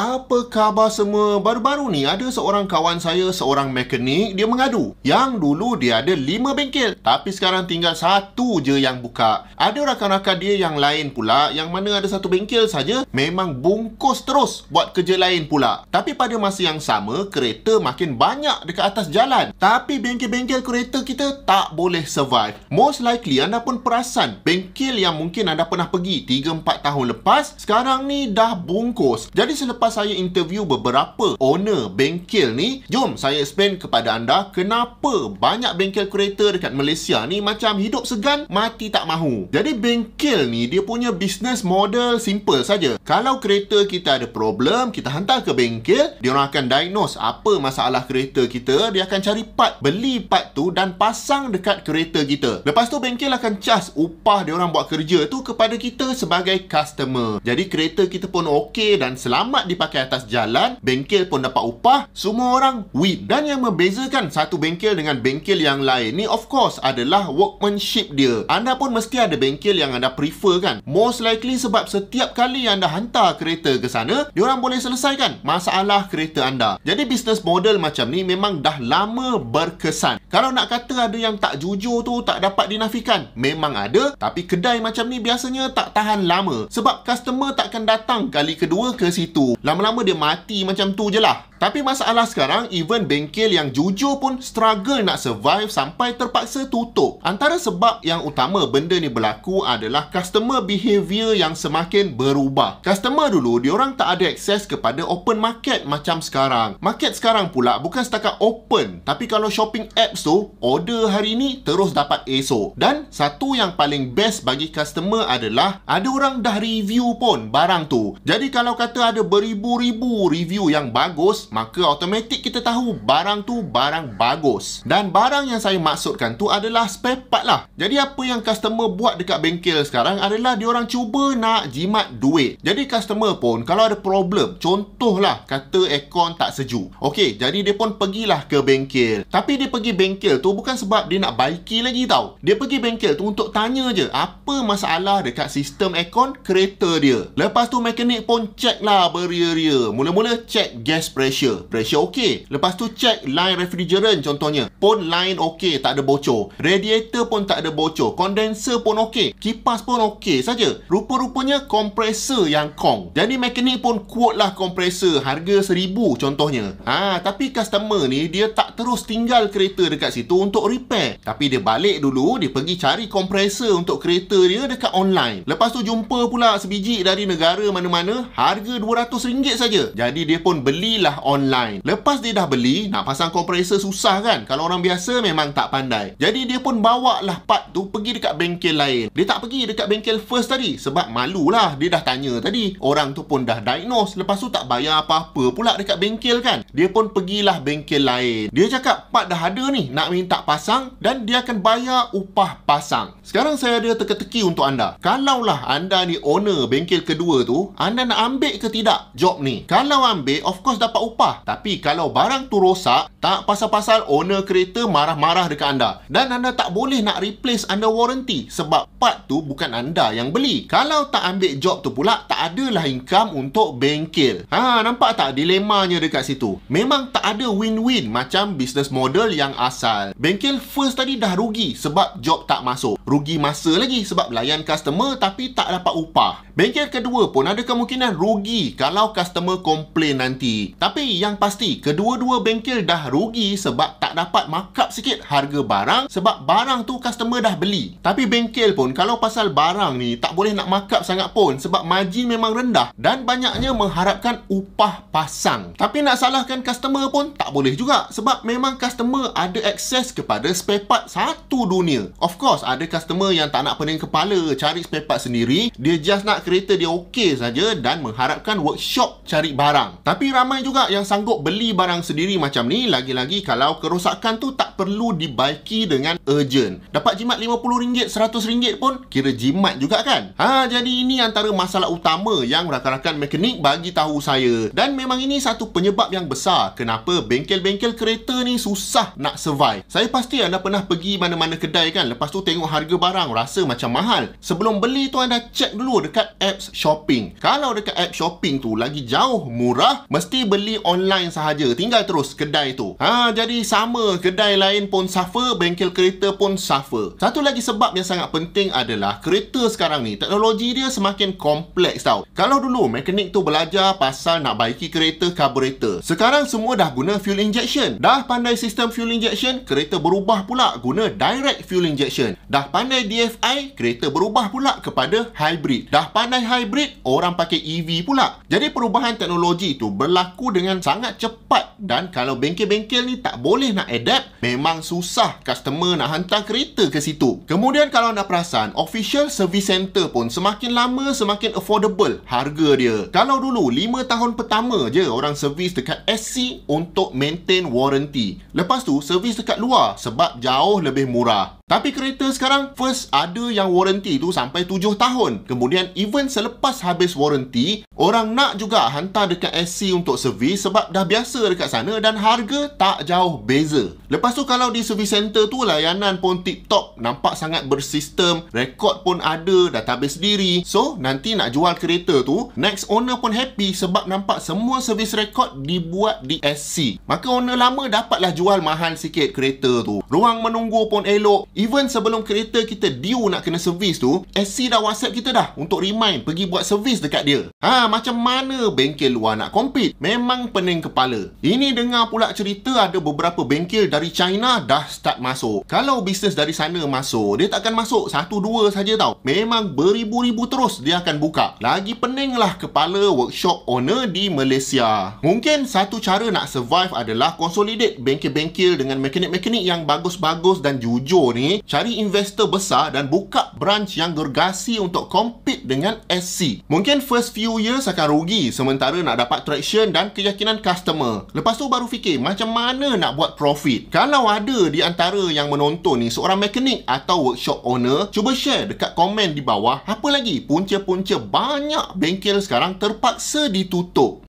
Apa khabar semua? Baru-baru ni ada seorang kawan saya, seorang mekanik, dia mengadu yang dulu dia ada 5 bengkel tapi sekarang tinggal 1 je yang buka. Ada rakan-rakan dia yang lain pula yang mana ada 1 bengkel saja, memang bungkus terus buat kerja lain pula. Tapi pada masa yang sama, kereta makin banyak dekat atas jalan. Tapi bengkel-bengkel kereta kita tak boleh survive. Most likely anda pun perasan bengkel yang mungkin anda pernah pergi 3-4 tahun lepas, sekarang ni dah bungkus. Jadi selepas saya interview beberapa owner bengkel ni, jom saya explain kepada anda kenapa banyak bengkel kereta dekat Malaysia ni macam hidup segan, mati tak mahu. Jadi bengkel ni dia punya business model simple saja. Kalau kereta kita ada problem, kita hantar ke bengkel, dia orang akan diagnose apa masalah kereta kita, dia akan cari part, beli part tu dan pasang dekat kereta kita. Lepas tu bengkel akan charge upah dia orang buat kerja tu kepada kita sebagai customer. Jadi kereta kita pun okey dan selamat dipakai atas jalan, bengkel pun dapat upah, semua orang win. Dan yang membezakan satu bengkel dengan bengkel yang lain ni of course adalah workmanship dia. Anda pun mesti ada bengkel yang anda prefer kan? Most likely sebab setiap kali anda hantar kereta ke sana, diorang boleh selesaikan masalah kereta anda. Jadi business model macam ni memang dah lama berkesan. Kalau nak kata ada yang tak jujur tu tak dapat dinafikan, memang ada, tapi kedai macam ni biasanya tak tahan lama sebab customer takkan datang kali kedua ke situ. Lama-lama dia mati macam tu je lah. Tapi masalah sekarang, even bengkel yang jujur pun struggle nak survive sampai terpaksa tutup. Antara sebab yang utama benda ni berlaku adalah customer behavior yang semakin berubah. Customer dulu, diorang tak ada akses kepada open market macam sekarang. Market sekarang pula bukan setakat open, tapi kalau shopping apps tu, order hari ni terus dapat esok. Dan satu yang paling best bagi customer adalah ada orang dah review pun barang tu. Jadi kalau kata ada beribu-ribu review yang bagus, maka automatik kita tahu barang tu barang bagus. Dan barang yang saya maksudkan tu adalah spare part lah. Jadi apa yang customer buat dekat bengkel sekarang adalah diorang cuba nak jimat duit. Jadi customer pun kalau ada problem, contohlah kata aircon tak sejuk, okey, jadi dia pun pergilah ke bengkel. Tapi dia pergi bengkel tu bukan sebab dia nak baiki lagi tau. Dia pergi bengkel tu untuk tanya je apa masalah dekat sistem aircon kereta dia. Lepas tu mekanik pun check lah beria-ria. Mula-mula check gas pressure okey. Lepas tu check line refrigerant contohnya, pun line okey, tak ada bocor. Radiator pun tak ada bocor. Condenser pun okey. Kipas pun okey saja. Rupa-rupanya kompresor yang kong. Jadi mekanik pun quote lah kompresor harga 1000 contohnya. Tapi customer ni dia tak terus tinggal kereta dekat situ untuk repair. Tapi dia balik dulu, dia pergi cari kompresor untuk kereta dia dekat online. Lepas tu jumpa pula sebiji dari negara mana-mana, harga RM200 saja. Jadi dia pun belilah online. Lepas dia dah beli, nak pasang kompresor susah kan? Kalau orang biasa memang tak pandai. Jadi dia pun bawa lah part tu pergi dekat bengkel lain. Dia tak pergi dekat bengkel first tadi sebab malulah. Dia dah tanya tadi, orang tu pun dah diagnose. Lepas tu tak bayar apa-apa pula dekat bengkel kan? Dia pun pergilah bengkel lain. Dia cakap part dah ada ni, nak minta pasang dan dia akan bayar upah pasang. Sekarang saya ada teka-teki untuk anda. Kalaulah anda ni owner bengkel kedua tu, anda nak ambil ke tidak job ni? Kalau ambil, of course dapat upah. Tapi kalau barang tu rosak, tak pasal-pasal owner kereta marah-marah dekat anda. Dan anda tak boleh nak replace under warranty sebab part tu bukan anda yang beli. Kalau tak ambil job tu pula, tak adalah income untuk bengkel. Nampak tak dilemanya dekat situ? Memang tak ada win-win macam business model yang asal. Bengkel first tadi dah rugi sebab job tak masuk. Rugi masa lagi sebab layan customer tapi tak dapat upah. Bengkel kedua pun ada kemungkinan rugi kalau customer komplain nanti. Tapi yang pasti, kedua-dua bengkel dah rugi sebab tak dapat markup sikit harga barang sebab barang tu customer dah beli. Tapi bengkel pun kalau pasal barang ni tak boleh nak markup sangat pun sebab margin memang rendah dan banyaknya mengharapkan upah pasang. Tapi nak salahkan customer pun tak boleh juga sebab memang customer ada akses kepada spare part satu dunia. Of course, ada customer yang tak nak pening kepala cari spare part sendiri. Dia just nak kereta dia okey saja dan mengharapkan workshop cari barang. Tapi ramai juga pihak yang sanggup beli barang sendiri macam ni, lagi-lagi kalau kerosakan tu tak perlu dibaiki dengan urgent. Dapat jimat RM50, RM100 pun kira jimat juga kan? Jadi ini antara masalah utama yang rakan-rakan mekanik bagi tahu saya. Dan memang ini satu penyebab yang besar kenapa bengkel-bengkel kereta ni susah nak survive. Saya pasti anda pernah pergi mana-mana kedai kan, lepas tu tengok harga barang rasa macam mahal. Sebelum beli tu anda cek dulu dekat apps shopping. Kalau dekat app shopping tu lagi jauh murah, mesti beli online sahaja, tinggal terus kedai tu. Jadi sama, kedai lain pun suffer, bengkel kereta pun suffer. Satu lagi sebab yang sangat penting adalah kereta sekarang ni teknologi dia semakin kompleks tau. Kalau dulu mekanik tu belajar pasal nak baiki kereta carburetor, sekarang semua dah guna fuel injection. Dah pandai sistem fuel injection, kereta berubah pula guna direct fuel injection. Dah pandai DFI, kereta berubah pula kepada hybrid. Dah pandai hybrid, orang pakai EV pula. Jadi perubahan teknologi tu berlaku dengan sangat cepat, dan kalau bengkel-bengkel ni tak boleh nak adapt, memang susah customer nak hantar kereta ke situ. Kemudian kalau anda perasan, official service center pun semakin lama semakin affordable harga dia. Kalau dulu 5 tahun pertama je orang servis dekat SC untuk maintain warranty. Lepas tu servis dekat luar sebab jauh lebih murah. Tapi kereta sekarang first ada yang warranty tu sampai 7 tahun. Kemudian even selepas habis warranty, orang nak juga hantar dekat SC untuk servis sebab dah biasa dekat sana dan harga tak jauh beza. Lepas tu kalau di service center tu layanan pun tip-top, nampak sangat bersistem, rekod pun ada, database sendiri. So nanti nak jual kereta tu, next owner pun happy sebab nampak semua servis rekod dibuat di SC. Maka owner lama dapatlah jual mahal sikit kereta tu. Ruang menunggu pun elok. Even sebelum kereta kita due nak kena servis tu, SC dah WhatsApp kita dah untuk remind pergi buat servis dekat dia. Macam mana bengkel luar nak compete? Memang pening kepala. Ini dengar pula cerita ada beberapa bengkel dari China dah start masuk. Kalau bisnes dari sana masuk, dia takkan masuk 1-2 saja tau. Memang beribu-ribu terus dia akan buka. Lagi peninglah kepala workshop owner di Malaysia. Mungkin satu cara nak survive adalah consolidate bengkel-bengkel dengan mekanik-mekanik yang bagus-bagus dan jujur ni, cari investor besar dan buka branch yang gergasi untuk compete dengan SC. Mungkin first few years akan rugi sementara nak dapat traction dan keyakinan customer. Lepas tu baru fikir macam mana nak buat profit. Kalau ada di antara yang menonton ni seorang mekanik atau workshop owner, cuba share dekat komen di bawah. Apa lagi punca-punca banyak bengkel sekarang terpaksa ditutup.